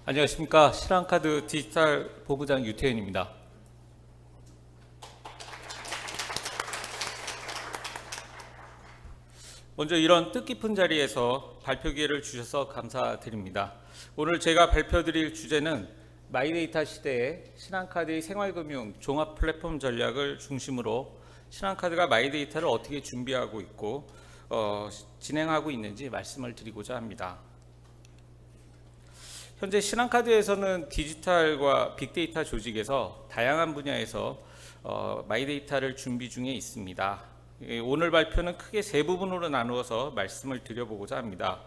안녕하십니까. 신한카드 디지털 본부장 유태현입니다. 먼저 이런 뜻깊은 자리에서 발표 기회를 주셔서 감사드립니다. 오늘 제가 발표드릴 주제는 마이데이터 시대의 신한카드의 생활금융 종합 플랫폼 전략을 중심으로 신한카드가 마이데이터를 어떻게 준비하고 있고 진행하고 있는지 말씀을 드리고자 합니다. 현재 신한카드에서는 디지털과 빅데이터 조직에서 다양한 분야에서 마이데이터를 준비 중에 있습니다. 오늘 발표는 크게 세 부분으로 나누어서 말씀을 드려보고자 합니다.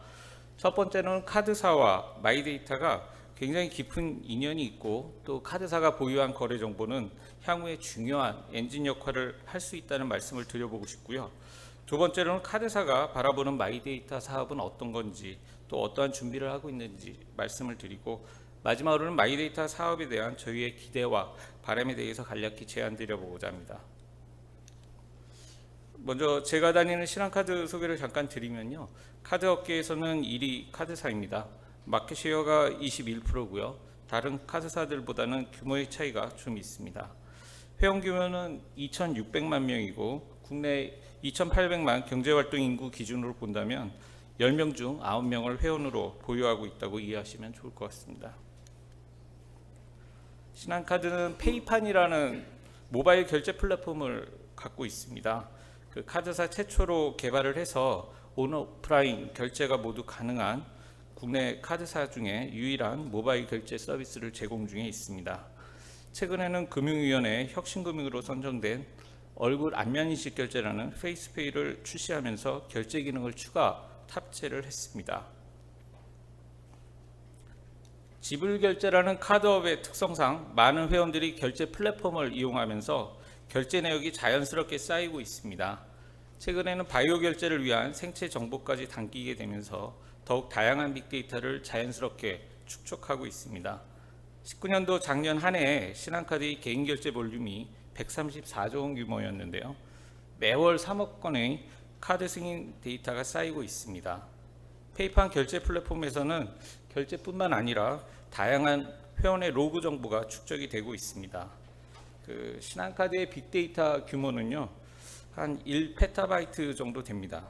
첫 번째는 카드사와 마이데이터가 굉장히 깊은 인연이 있고 또 카드사가 보유한 거래 정보는 향후에 중요한 엔진 역할을 할 수 있다는 말씀을 드려보고 싶고요. 두 번째로는 카드사가 바라보는 마이데이터 사업은 어떤 건지 또 어떠한 준비를 하고 있는지 말씀을 드리고, 마지막으로는 마이데이터 사업에 대한 저희의 기대와 바람에 대해서 간략히 제안 드려보고자 합니다. 먼저 제가 다니는 신한카드 소개를 잠깐 드리면요. 카드 업계에서는 1위 카드사입니다. 마켓 쉐어가 21%고요. 다른 카드사들보다는 규모의 차이가 좀 있습니다. 회원 규모는 2,600만 명이고 국내 2,800만 경제활동 인구 기준으로 본다면 10명 중 9명을 회원으로 보유하고 있다고 이해하시면 좋을 것 같습니다. 신한카드는 페이판이라는 모바일 결제 플랫폼을 갖고 있습니다. 그 카드사 최초로 개발을 해서 온 오프라인 결제가 모두 가능한 국내 카드사 중에 유일한 모바일 결제 서비스를 제공 중에 있습니다. 최근에는 금융위원회 혁신금융으로 선정된 얼굴 안면인식 결제라는 페이스페이를 출시하면서 결제 기능을 추가 탑재를 했습니다. 지불 결제라는 카드업의 특성상 많은 회원들이 결제 플랫폼을 이용하면서 결제 내역이 자연스럽게 쌓이고 있습니다. 최근에는 바이오 결제를 위한 생체 정보까지 담기게 되면서 더욱 다양한 빅데이터를 자연스럽게 축적하고 있습니다. 19년도 작년 한 해에 신한카드의 개인 결제 볼륨이 134조 원 규모였는데요. 매월 3억 건의 카드 승인 데이터가 쌓이고 있습니다. 페이판 결제 플랫폼에서는 결제뿐만 아니라 다양한 회원의 로그 정보가 축적이 되고 있습니다. 신한카드의 빅데이터 규모는요, 한 1페타바이트 정도 됩니다.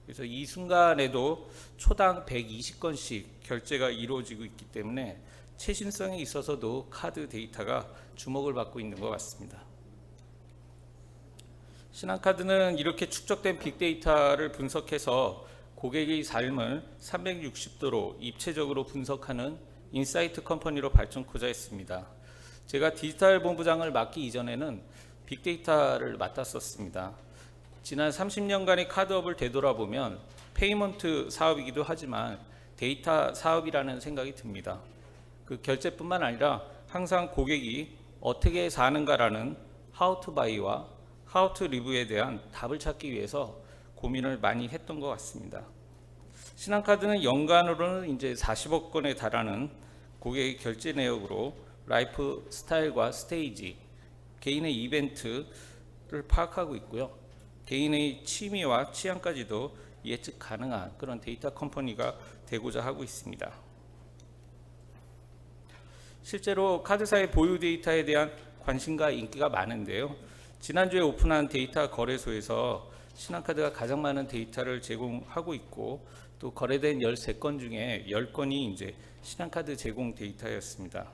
그래서 이 순간에도 초당 120건씩 결제가 이루어지고 있기 때문에 최신성에 있어서도 카드 데이터가 주목을 받고 있는 것 같습니다. 신한카드는 이렇게 축적된 빅데이터를 분석해서 고객의 삶을 360도로 입체적으로 분석하는 인사이트 컴퍼니로 발전코자 했습니다. 제가 디지털 본부장을 맡기 이전에는 빅데이터를 맡았었습니다. 지난 30년간의 카드업을 되돌아보면 페이먼트 사업이기도 하지만 데이터 사업이라는 생각이 듭니다. 그 결제뿐만 아니라 항상 고객이 어떻게 사는가라는 How to Buy와 How to Live에 대한 답을 찾기 위해서 고민을 많이 했던 것 같습니다. 신한카드는 연간으로는 이제 40억 건에 달하는 고객의 결제 내역으로 라이프 스타일과 스테이지, 개인의 이벤트를 파악하고 있고요. 개인의 취미와 취향까지도 예측 가능한 그런 데이터 컴퍼니가 되고자 하고 있습니다. 실제로 카드사의 보유 데이터에 대한 관심과 인기가 많은데요. 지난주에 오픈한 데이터 거래소에서 신한카드가 가장 많은 데이터를 제공하고 있고 또 거래된 13건 중에 10건이 이제 신한카드 제공 데이터였습니다.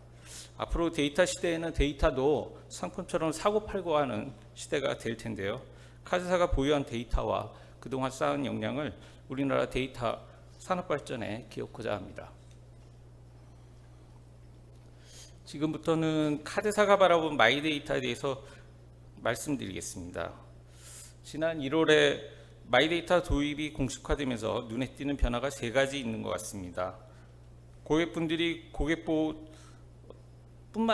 앞으로 데이터 시대에는 데이터도 상품처럼 사고 팔고 하는 시대가 될 텐데요. 카드사가 보유한 데이터와 그동안 쌓은 역량을 우리나라 데이터 산업 발전에 기여하고자 합니다. 지금부터는 카드사가 바라본 마이데이터에 대해서 말씀드리겠습니다. 지난 1월에 마이데이터 도입이 공식화되면서 눈에 띄는 변화가 세 가지 있는 것 같습니다. 고객분들이 고객보호뿐만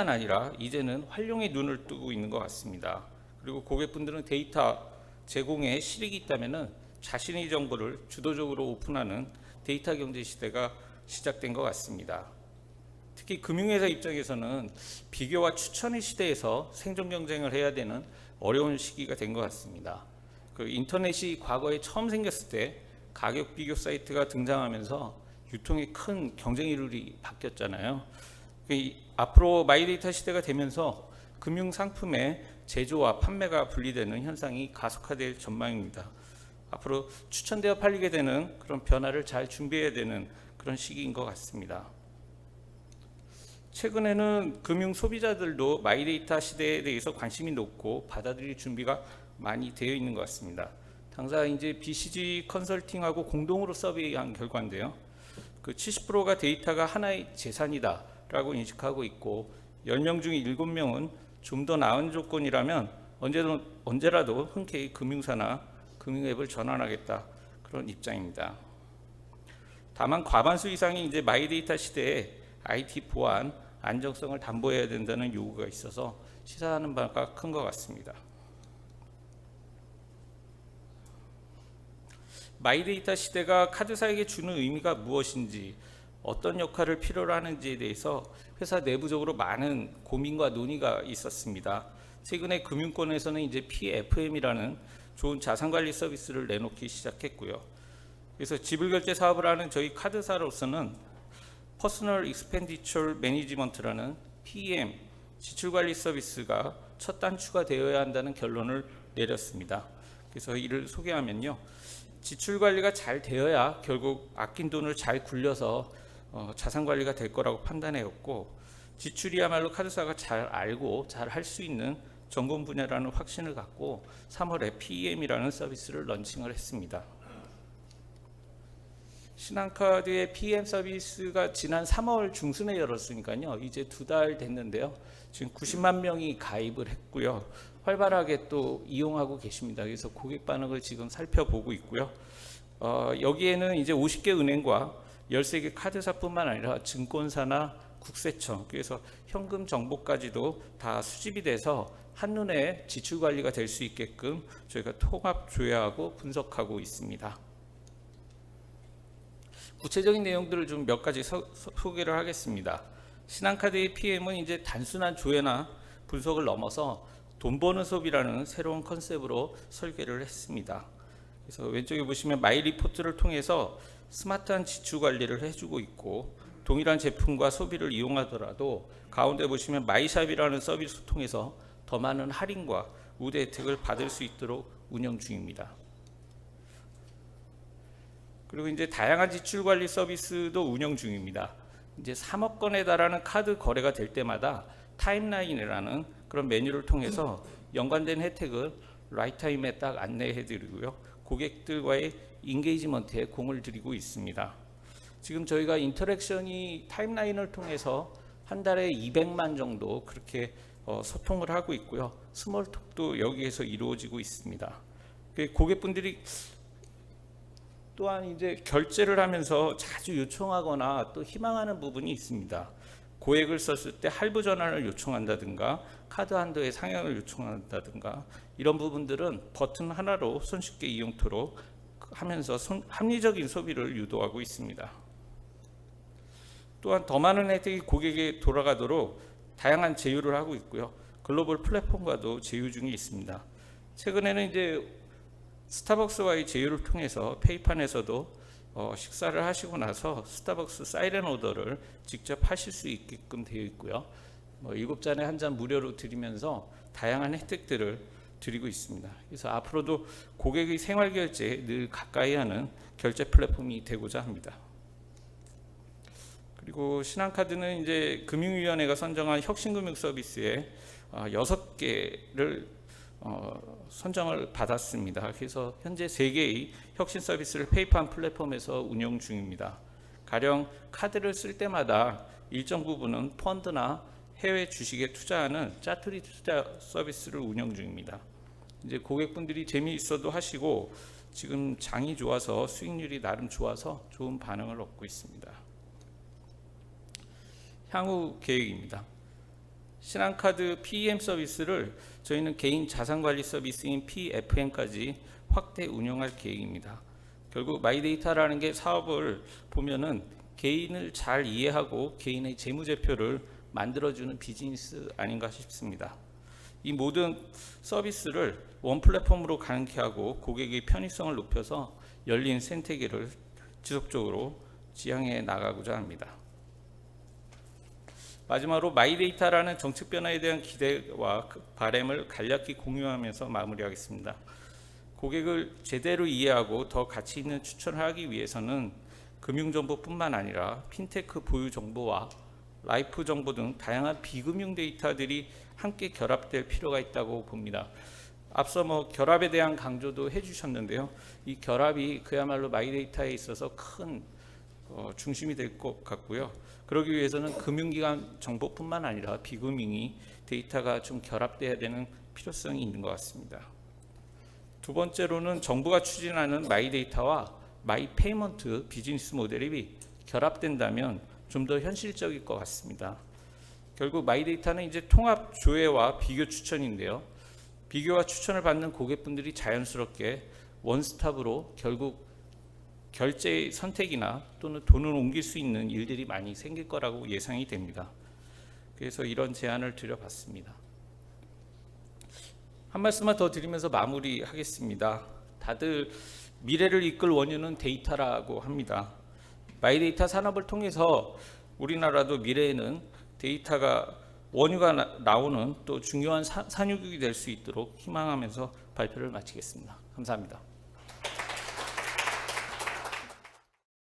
아니라 이제는 활용에 눈을 뜨고 있는 것 같습니다. 그리고 고객분들은 데이터 제공에 실익이 있다면 자신의 정보를 주도적으로 오픈하는 데이터 경제 시대가 시작된 것 같습니다. 특히 금융회사 입장에서는 비교와 추천의 시대에서 생존 경쟁을 해야 되는 어려운 시기가 된 것 같습니다. 인터넷이 과거에 처음 생겼을 때 가격 비교 사이트가 등장하면서 유통의 큰 경쟁률이 바뀌었잖아요. 앞으로 마이데이터 시대가 되면서 금융 상품의 제조와 판매가 분리되는 현상이 가속화될 전망입니다. 앞으로 추천되어 팔리게 되는 그런 변화를 잘 준비해야 되는 그런 시기인 것 같습니다. 최근에는 금융 소비자들도 마이데이터 시대에 대해서 관심이 높고 받아들일 준비가 많이 되어 있는 것 같습니다. 당장 이제 BCG 컨설팅하고 공동으로 서베이한 결과인데요. 그 70%가 데이터가 하나의 재산이다라고 인식하고 있고 10명 중 7명은 좀 더 나은 조건이라면 언제라도 흔쾌히 금융사나 금융앱을 전환하겠다 그런 입장입니다. 다만 과반수 이상이 이제 마이데이터 시대에 IT 보안, 안정성을 담보해야 된다는 요구가 있어서 시사하는 바가 큰 것 같습니다. 마이데이터 시대가 카드사에게 주는 의미가 무엇인지, 어떤 역할을 필요로 하는지에 대해서 회사 내부적으로 많은 고민과 논의가 있었습니다. 최근에 금융권에서는 이제 PFM이라는 좋은 자산관리 서비스를 내놓기 시작했고요. 그래서 지불결제 사업을 하는 저희 카드사로서는 퍼스널 익스펜디처 매니지먼트라는 PEM 지출관리 서비스가 첫 단추가 되어야 한다는 결론을 내렸습니다. 그래서 이를 소개하면요. 지출관리가 잘 되어야 결국 아낀 돈을 잘 굴려서 자산관리가 될 거라고 판단해왔고, 지출이야말로 카드사가 잘 알고 잘 할 수 있는 전공 분야라는 확신을 갖고 3월에 PEM이라는 서비스를 런칭을 했습니다. 신한카드의 PM 서비스가 지난 3월 중순에 열었으니까요. 이제 2달 됐는데요. 지금 90만 명이 가입을 했고요. 활발하게 또 이용하고 계십니다. 그래서 고객 반응을 지금 살펴보고 있고요. 여기에는 이제 50개 은행과 13개 카드사뿐만 아니라 증권사나 국세청, 그래서 현금 정보까지도 다 수집이 돼서 한눈에 지출 관리가 될 수 있게끔 저희가 통합 조회하고 분석하고 있습니다. 구체적인 내용들을 좀 몇 가지 소개를 하겠습니다. 신한카드의 PM은 이제 단순한 조회나 분석을 넘어서 돈 버는 소비라는 새로운 컨셉으로 설계를 했습니다. 그래서 왼쪽에 보시면 마이 리포트를 통해서 스마트한 지출 관리를 해주고 있고, 동일한 제품과 소비를 이용하더라도 가운데 보시면 마이샵이라는 서비스를 통해서 더 많은 할인과 우대 혜택을 받을 수 있도록 운영 중입니다. 그리고 이제 다양한 지출 관리 서비스도 운영 중입니다. 이제 3억 건에 달하는 카드 거래가 될 때마다 타임라인이라는 그런 메뉴를 통해서 연관된 혜택을 라이프타임에 딱 안내해 드리고요. 고객들과의 인게이지먼트에 공을 들이고 있습니다. 지금 저희가 인터랙션이 타임라인을 통해서 한 달에 200만 정도 그렇게 소통을 하고 있고요. 스몰톡도 여기에서 이루어지고 있습니다. 고객분들이 또한 이제 결제를 하면서 자주 요청하거나 또 희망하는 부분이 있습니다. 고액을 썼을 때 할부 전환을 요청한다든가 카드 한도의 상향을 요청한다든가 이런 부분들은 버튼 하나로 손쉽게 이용토록 하면서 합리적인 소비를 유도하고 있습니다. 또한 더 많은 혜택이 고객에게 돌아가도록 다양한 제휴를 하고 있고요. 글로벌 플랫폼과도 제휴 중에 있습니다. 최근에는 이제 스타벅스와의 제휴를 통해서 페이판에서도 식사를 하시고 나서 스타벅스 사이렌 오더를 직접 하실 수 있게끔 되어 있고요. 7잔에 한 잔 무료로 드리면서 다양한 혜택들을 드리고 있습니다. 그래서 앞으로도 고객의 생활 결제에 늘 가까이 하는 결제 플랫폼이 되고자 합니다. 그리고 신한카드는 이제 금융위원회가 선정한 혁신금융 서비스에 6개를 선정을 받았습니다. 그래서 현재 3개의 혁신 서비스를 페이판 플랫폼에서 운영 중입니다. 가령 카드를 쓸 때마다 일정 부분은 펀드나 해외 주식에 투자하는 짜투리 투자 서비스를 운영 중입니다. 이제 고객분들이 재미있어도 하시고 지금 장이 좋아서 수익률이 나름 좋아서 좋은 반응을 얻고 있습니다. 향후 계획입니다. 신한카드 PEM 서비스를 저희는 개인 자산관리 서비스인 PFM까지 확대 운영할 계획입니다. 결국 마이데이터라는 게 사업을 보면은 개인을 잘 이해하고 개인의 재무제표를 만들어주는 비즈니스 아닌가 싶습니다. 이 모든 서비스를 원 플랫폼으로 가능케 하고 고객의 편의성을 높여서 열린 생태계를 지속적으로 지향해 나가고자 합니다. 마지막으로 마이데이터라는 정책 변화에 대한 기대와 바람을 간략히 공유하면서 마무리하겠습니다. 고객을 제대로 이해하고 더 가치 있는 추천을 하기 위해서는 금융정보뿐만 아니라 핀테크 보유 정보와 라이프 정보 등 다양한 비금융 데이터들이 함께 결합될 필요가 있다고 봅니다. 앞서 결합에 대한 강조도 해주셨는데요. 이 결합이 그야말로 마이데이터에 있어서 큰 중심이 될 것 같고요. 그러기 위해서는 금융기관 정보뿐만 아니라 비금융이 데이터가 좀 결합돼야 되는 필요성이 있는 것 같습니다. 두 번째로는 정부가 추진하는 마이데이터와 마이페이먼트 비즈니스 모델이 결합된다면 좀 더 현실적일 것 같습니다. 결국 마이데이터는 이제 통합 조회와 비교 추천인데요. 비교와 추천을 받는 고객분들이 자연스럽게 원스톱으로 결국 결제 선택이나 또는 돈을 옮길 수 있는 일들이 많이 생길 거라고 예상이 됩니다. 그래서 이런 제안을 드려봤습니다. 한 말씀만 더 드리면서 마무리하겠습니다. 다들 미래를 이끌 원유는 데이터라고 합니다. 마이데이터 산업을 통해서 우리나라도 미래에는 데이터가 원유가 나오는 또 중요한 산유국이 될 수 있도록 희망하면서 발표를 마치겠습니다. 감사합니다.